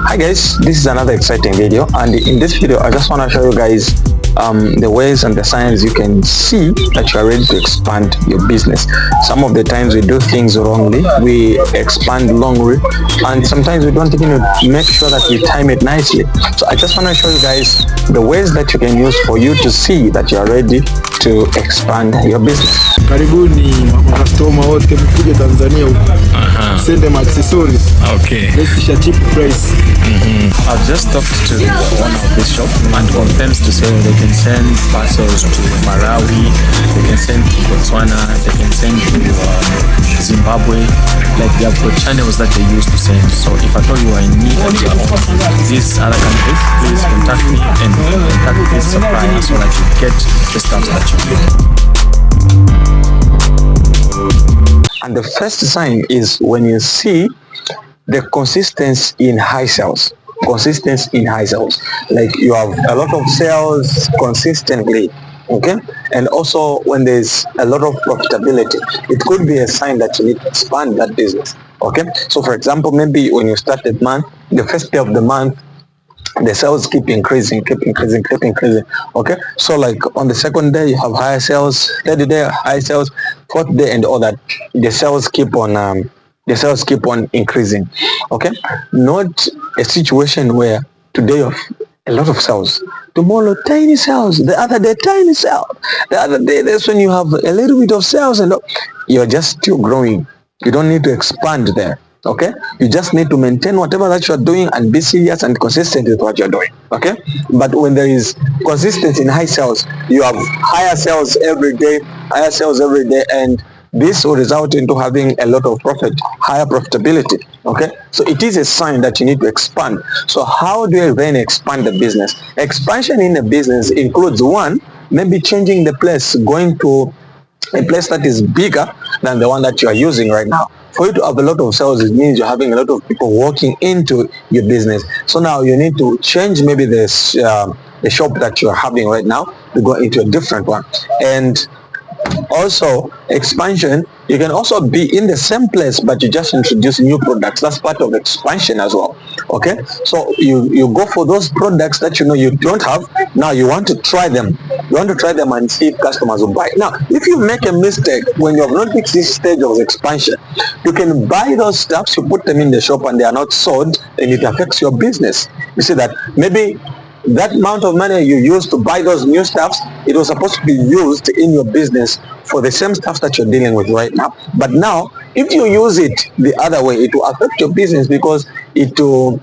Hi guys, this is another exciting video, and in this video I just want to show you guys the ways and the signs you can see that you are ready to expand your business. Some of the times we do things wrongly, we expand wrongly, and sometimes we don't even make sure that we time it nicely. So I just want to show you guys the ways that you can use for you to see that you are ready to expand your business. Karibuni customer wote mkuje Tanzania huko. Send them accessories. Okay. Let's share cheap price. I've just talked to the owner of this shop and confirms to say they can send parcels to Malawi, they can send to Botswana, they can send to Zimbabwe. Like they have got channels that they use to send. So if at all you are in need of your own these other countries, please contact me and contact this supplier so that you get the stuff that you need. And the first sign is when you see the consistency in high sales. Consistency in high sales. Like you have a lot of sales consistently. Okay, and also when there's a lot of profitability, it could be a sign that you need to expand that business. Okay, so for example, maybe when you start the month, the first day of the month, the sales keep increasing. Okay, so like on the second day you have higher sales, third day high sales, fourth day and all that, the sales keep on increasing. Okay, not a situation where today you have a lot of sales, tomorrow tiny sales, the other day tiny sales, the other day that's when you have a little bit of sales, and you're just still growing. You don't need to expand there. Okay, you just need to maintain whatever that you're doing and be serious and consistent with what you're doing. Okay, but when there is consistency in high sales, you have higher sales every day, and this will result into having a lot of profit, higher profitability. Okay, so it is a sign that you need to expand. So how do you then expand the business? Expansion in a business includes, one, maybe changing the place, going to a place that is bigger than the one that you are using right now. For you to have a lot of sales, it means you're having a lot of people walking into your business. So now you need to change maybe the shop that you're having right now to go into a different one. And also expansion, you can also be in the same place but you just introduce new products. That's part of expansion as well. Okay, so you go for those products that you know you don't have. Now you want to try them and see if customers will buy. Now if you make a mistake when you have not reached this stage of expansion, you can buy those stuffs, you put them in the shop and they are not sold, and it affects your business. You see that maybe that amount of money you used to buy those new stuffs, it was supposed to be used in your business for the same stuff that you're dealing with right now. But now, if you use it the other way, it will affect your business because it will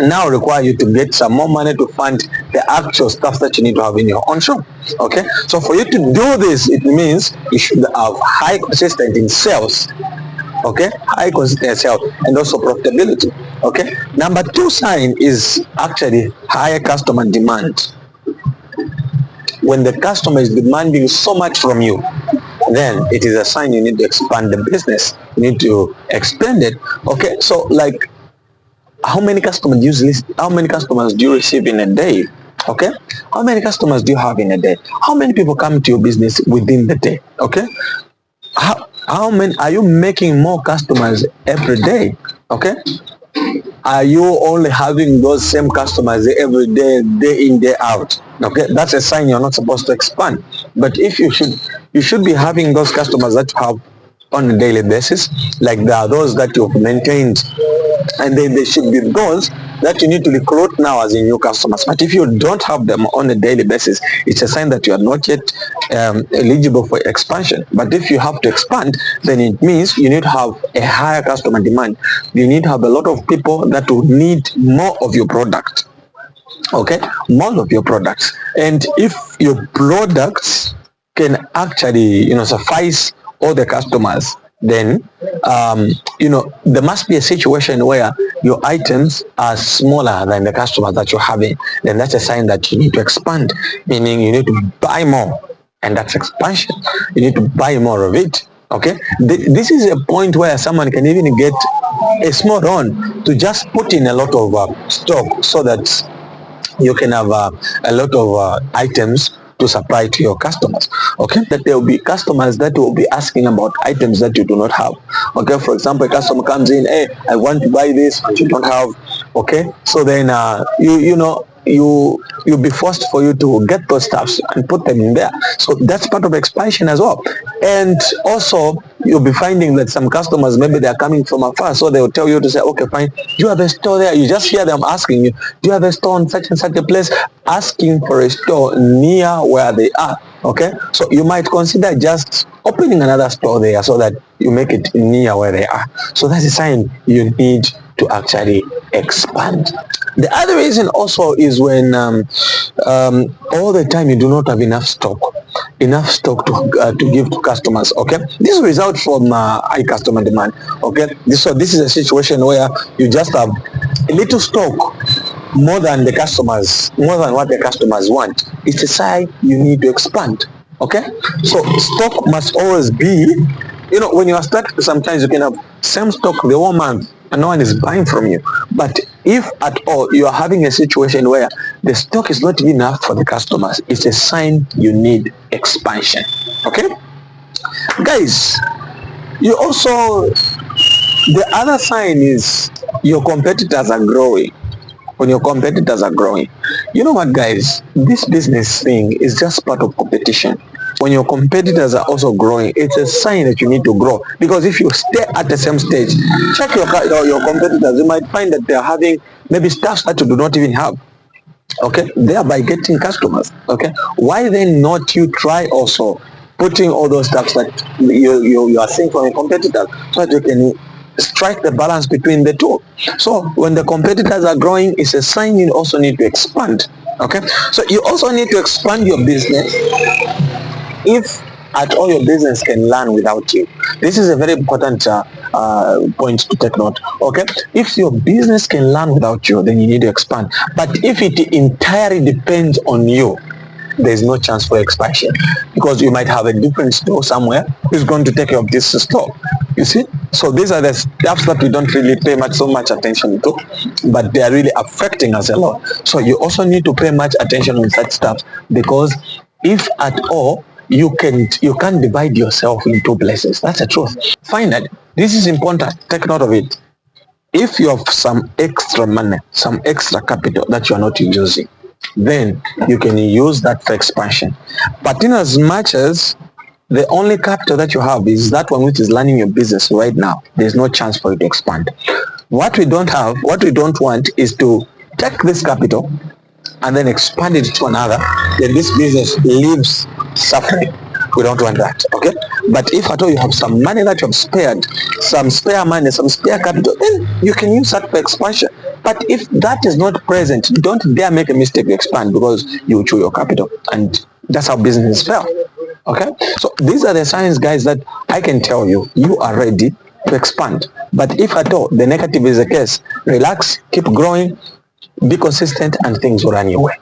now require you to get some more money to fund the actual stuff that you need to have in your own shop. Okay, so for you to do this, it means you should have high consistency in sales. Okay, high consistent sales and also profitability. Okay, number two sign is actually higher customer demand. When the customer is demanding so much from you, then it is a sign you need to expand the business, you need to expand it. Okay, so like how many customers do you receive in a day? Okay, how many customers do you have in a day? How many people come to your business within the day? Okay, how many are you making more customers every day? Okay, are you only having those same customers every day, day in, day out? Okay, that's a sign you're not supposed to expand. But if you should be having those customers that you have on a daily basis, like there are those that you've maintained, and then they should be those that you need to recruit now as in new customers. But if you don't have them on a daily basis, it's a sign that you are not yet eligible for expansion. But if you have to expand, then it means you need to have a higher customer demand. You need to have a lot of people that will need more of your product. Okay, more of your products. And if your products can actually suffice all the customers, then there must be a situation where your items are smaller than the customers that you're having. Then that's a sign that you need to expand, meaning you need to buy more, and that's expansion. You need to buy more of it. Okay, this is a point where someone can even get a small loan to just put in a lot of stock so that you can have a lot of items to supply to your customers. Okay, that there will be customers that will be asking about items that you do not have. Okay, for example, a customer comes in, hey, I want to buy this, but you don't have, Okay, so then you'll be forced for you to get those stuffs and put them in there. So that's part of expansion as well. And also you'll be finding that some customers, maybe they're coming from afar, so they'll tell you to say, okay, fine, do you have a store there? You just hear them asking you, do you have a store in such and such a place? Asking for a store near where they are. Okay, so you might consider just opening another store there so that you make it near where they are. So that's a sign you need to actually expand. The other reason also is when all the time you do not have enough stock to give to customers. Okay, this results from high customer demand. Okay, so this is a situation where you just have a little stock, more than what the customers want. It's a sign you need to expand. Okay, so stock must always be, when you are starting, sometimes you can have same stock the whole month and no one is buying from you. But if at all you are having a situation where the stock is not enough for the customers, it's a sign you need expansion. Okay, guys, you also, the other sign is your competitors are growing. When your competitors are growing, you know what, guys, this business thing is just part of competition. When your competitors are also growing, it's a sign that you need to grow, because if you stay at the same stage, check your competitors, you might find that they're having maybe stuff that you do not even have. Okay, thereby getting customers. Okay, why then not you try also putting all those stuff that you are seeing from your competitors, so that you can strike the balance between the two. So when the competitors are growing, it's a sign you also need to expand. Okay, so you also need to expand your business if at all your business can learn without you. This is a very important point to take note. Okay, if your business can learn without you, then you need to expand. But if it entirely depends on you, there's no chance for expansion, because you might have a different store somewhere who's going to take care of this store. You see, so these are the stuff that we don't really pay so much attention to, but they are really affecting us a lot. So you also need to pay much attention on such stuff, because if at all you can't divide yourself in two places. That's the truth. Finally, this is important, take note of it. If you have some extra money, some extra capital that you are not using, then you can use that for expansion. But in as much as the only capital that you have is that one which is running your business right now, there's no chance for you to expand. What we don't want is to take this capital and then expand it to another, then this business leaves suffering. We don't want that. Okay, but if at all you have some money that you have spared, some spare money, some spare capital, then you can use that for expansion. But if that is not present, don't dare make a mistake to expand, because you chew your capital, and that's how business fail. Okay, so these are the signs, guys, that I can tell you are ready to expand. But if at all the negative is the case, relax, keep growing, be consistent, and things will run your way.